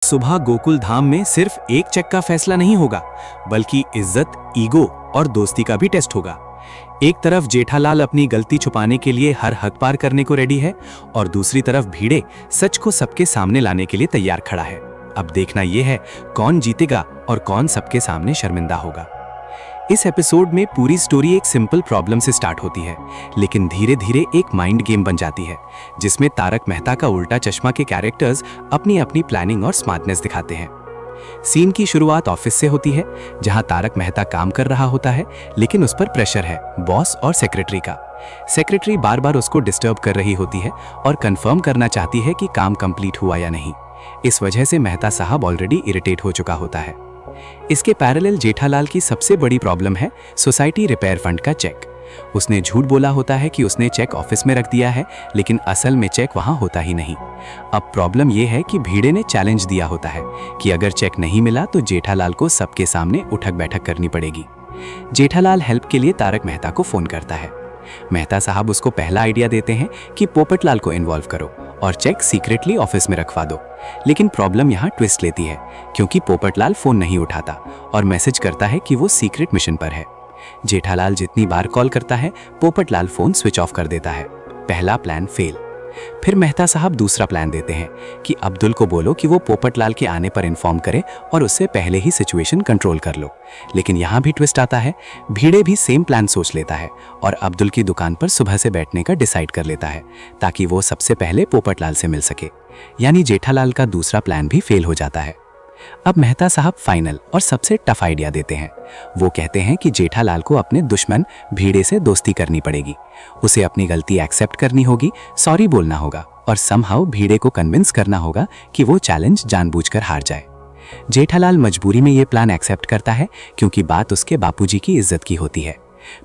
सुबह गोकुल धाम में सिर्फ एक चेक का फैसला नहीं होगा, बल्कि इज्जत, ईगो और दोस्ती का भी टेस्ट होगा। एक तरफ जेठालाल अपनी गलती छुपाने के लिए हर हद पार करने को रेडी है और दूसरी तरफ भीड़े सच को सबके सामने लाने के लिए तैयार खड़ा है। अब देखना यह है कौन जीतेगा और कौन सबके सामने शर्मिंदा होगा। इस एपिसोड में पूरी स्टोरी एक सिंपल प्रॉब्लम से स्टार्ट होती है, लेकिन धीरे धीरे एक माइंड गेम बन जाती है जिसमें तारक मेहता का उल्टा चश्मा के कैरेक्टर्स अपनी अपनी प्लानिंग और स्मार्टनेस दिखाते हैं। सीन की शुरुआत ऑफिस से होती है, जहां तारक मेहता काम कर रहा होता है, लेकिन उस पर प्रेशर है बॉस और सेक्रेटरी का। सेक्रेटरी बार बार उसको डिस्टर्ब कर रही होती है और कंफर्म करना चाहती है कि काम कंप्लीट हुआ या नहीं। इस वजह से मेहता साहब ऑलरेडी इरिटेट हो चुका होता है। इसके पैरेलल जेठालाल की सबसे बड़ी प्रॉब्लम है सोसाइटी रिपेयर फंड का चेक। उसने झूठ बोला होता है कि उसने चेक ऑफिस में रख दिया है, लेकिन असल में चेक वहां होता ही नहीं। अब प्रॉब्लम यह है कि भीड़े ने चैलेंज दिया होता है कि अगर चेक नहीं मिला तो जेठालाल को सबके सामने उठक बैठक करनी पड़ेगी। जेठालाल हेल्प के लिए तारक मेहता को फोन करता है। मेहता साहब उसको पहला आइडिया देते हैं कि पोपटलाल को इन्वॉल्व करो और चेक सीक्रेटली ऑफिस में रखवा दो। लेकिन प्रॉब्लम यहाँ ट्विस्ट लेती है, क्योंकि पोपटलाल फोन नहीं उठाता और मैसेज करता है कि वो सीक्रेट मिशन पर है। जेठालाल जितनी बार कॉल करता है, पोपटलाल फोन स्विच ऑफ कर देता है। पहला प्लान फेल। फिर मेहता साहब दूसरा प्लान देते हैं कि अब्दुल को बोलो कि वो पोपटलाल के आने पर इन्फॉर्म करे और उससे पहले ही सिचुएशन कंट्रोल कर लो। लेकिन यहाँ भी ट्विस्ट आता है। भीड़े भी सेम प्लान सोच लेता है और अब्दुल की दुकान पर सुबह से बैठने का डिसाइड कर लेता है, ताकि वो सबसे पहले पोपटलाल से मिल सके। यानी जेठालाल का दूसरा प्लान भी फेल हो जाता है। अब मेहता साहब फाइनल और सबसे टफ आइडिया देते हैं। वो कहते हैं कि जेठालाल को अपने दुश्मन भीड़े से दोस्ती करनी पड़ेगी। उसे अपनी गलती एक्सेप्ट करनी होगी, सॉरी बोलना होगा और समहाउ भीड़े को कन्विंस करना होगा कि वो चैलेंज जानबूझकर हार जाए। जेठालाल मजबूरी में ये प्लान एक्सेप्ट करता है, क्योंकि बात उसके बापूजी की इज्जत की होती है।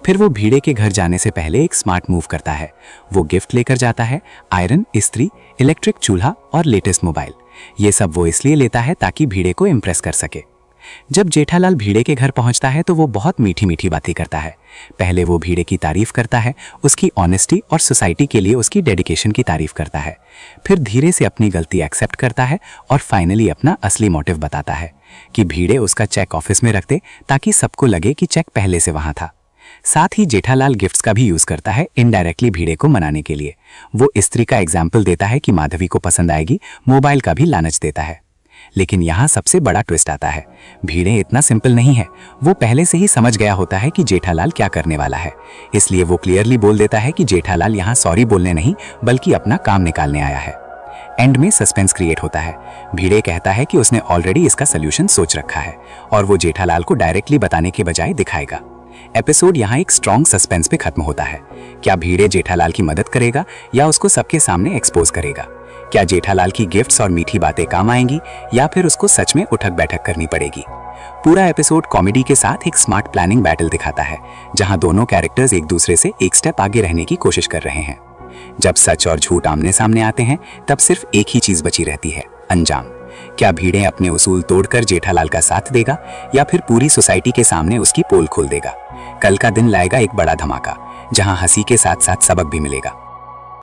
फिर वो भीड़े के घर जाने से पहले एक स्मार्ट मूव करता है। वो गिफ्ट लेकर जाता है, आयरन, इस्त्री, इलेक्ट्रिक चूल्हा और लेटेस्ट मोबाइल। ये सब वो इसलिए लेता है ताकि भीड़े को इम्प्रेस कर सके। जब जेठालाल भीड़े के घर पहुंचता है तो वो बहुत मीठी मीठी बातें करता है। पहले वो भीड़े की तारीफ करता है, उसकी ऑनेस्टी और सोसाइटी के लिए उसकी डेडिकेशन की तारीफ करता है। फिर धीरे से अपनी गलती एक्सेप्ट करता है और फाइनली अपना असली मोटिव बताता है कि भीड़े उसका चेक ऑफिस में रख दे, ताकि सबको लगे कि चेक पहले से वहां था। साथ ही जेठालाल गिफ्ट्स का भी यूज करता है इनडायरेक्टली भीड़े को मनाने के लिए। वो स्त्री का एग्जाम्पल देता है कि माधवी को पसंद आएगी, मोबाइल का भी लालच देता है। लेकिन यहाँ सबसे बड़ा ट्विस्ट आता है। भीड़े इतना सिंपल नहीं है। वो पहले से ही समझ गया होता है कि जेठालाल क्या करने वाला है, इसलिए वो क्लियरली बोल देता है कि जेठालाल यहाँ सॉरी बोलने नहीं, बल्कि अपना काम निकालने आया है। एंड में सस्पेंस क्रिएट होता है। भीड़े कहता है कि उसने ऑलरेडी इसका सोल्यूशन सोच रखा है और वो जेठालाल को डायरेक्टली बताने के बजाय दिखाएगा। एपिसोड यहाँ एक स्ट्रॉन्ग सस्पेंस पे खत्म होता है। क्या भीड़े जेठालाल की मदद करेगा या उसको सबके सामने एक्सपोज करेगा? क्या जेठालाल की गिफ्ट्स और मीठी बातें काम आएंगी या फिर उसको सच में उठक बैठक करनी पड़ेगी? पूरा एपिसोड कॉमेडी के साथ एक स्मार्ट प्लानिंग बैटल दिखाता है, जहां दोनों कैरेक्टर्स एक दूसरे से एक स्टेप आगे रहने की कोशिश कर रहे हैं। जब सच और झूठ आमने सामने आते हैं, तब सिर्फ एक ही चीज बची रहती है, अंजाम। क्या भीड़े अपने उसूल तोड़कर जेठालाल का साथ देगा या फिर पूरी सोसाइटी के सामने उसकी पोल खोल देगा? कल का दिन लाएगा एक बड़ा धमाका, जहां हंसी के साथ साथ सबक भी मिलेगा।